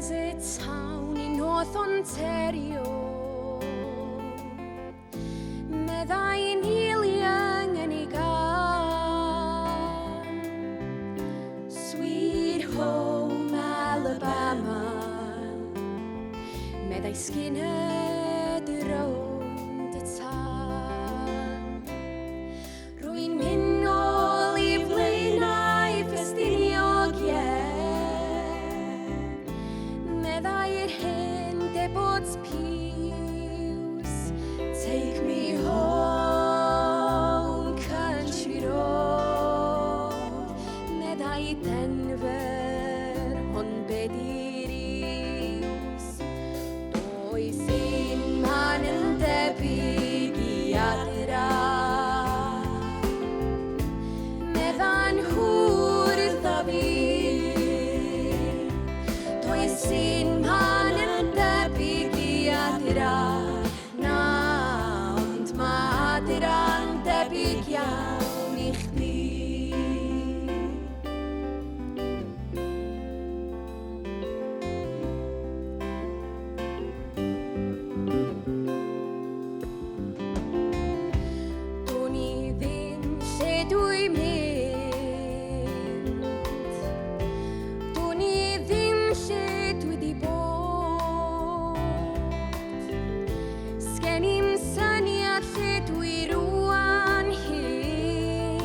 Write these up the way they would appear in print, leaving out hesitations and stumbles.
desert town in North Ontario. Meddai'n hiliang yn ei gan. Sweet home Alabama. Meddai skinhead rownd y tân. Rwy'n mynd nôl I blaenau Ffestiniog, Meddai'r hyn debots piws. Take me home, country road. Meddai Denver, hon be di'r iws. Does un man yn debyg I Adra. Medda'n hwrdd o fi. Does un man yn debyg I Adra. Na, ond ma' Adra'n debyg iawn I chdi. Do'n I ddim lle dwi'n mynd. Do'n I ddim lle dwi 'di bod. Sgen I'm syniad lle dwi rŵan hyn.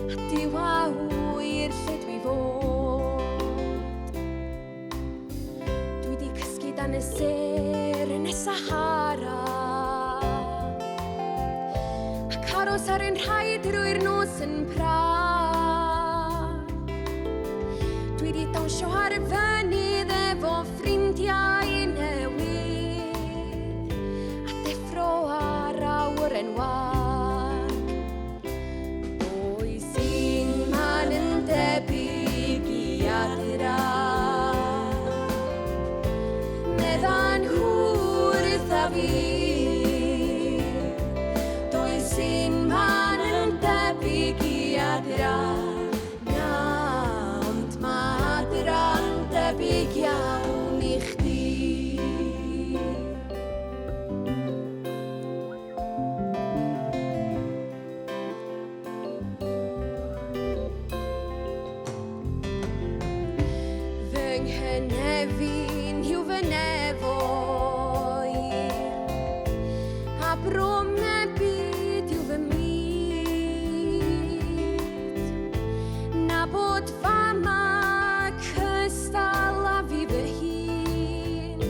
A dyw a hwyr lle dwi fod. Dwi 'di cysgu dan y ser yn y Sahara. Ac aros ar yn rhaid drwy'r nos yn Prag. Dwi 'di dawnsio ar y fynydd efo ffrindiau newydd. A deffro ar awr enwag. Does un man yn debyg I Adra. Medda'n hwrdd a fi. Does un man yn debyg I Adra. Na, ond ma' Adra'n debyg iawn I chdi. Fy nghynefu'n yw fy nefoedd. A brom na byd yw fy myd. Na bod fama cystal a fi fy hun.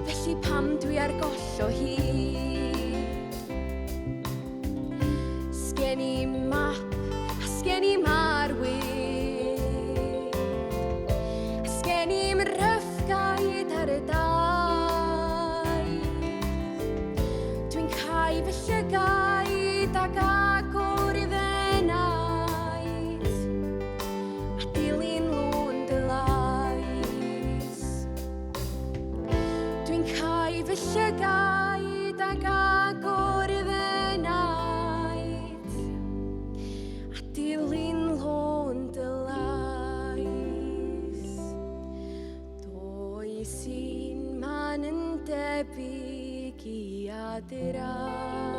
Felly pam dwi ar goll o hyd. Sgen I map a sgen I'm arwydd. Sgen I'm rough guide ar y daith. Dwi'n cau fy llygaid ag agor I ddenaid. A dilyn lôn dy lais. Dwi'n cau fy llygaid ag agor I ddenaid. A dilyn lôn dy lais. Does un man yn debyg I Adra.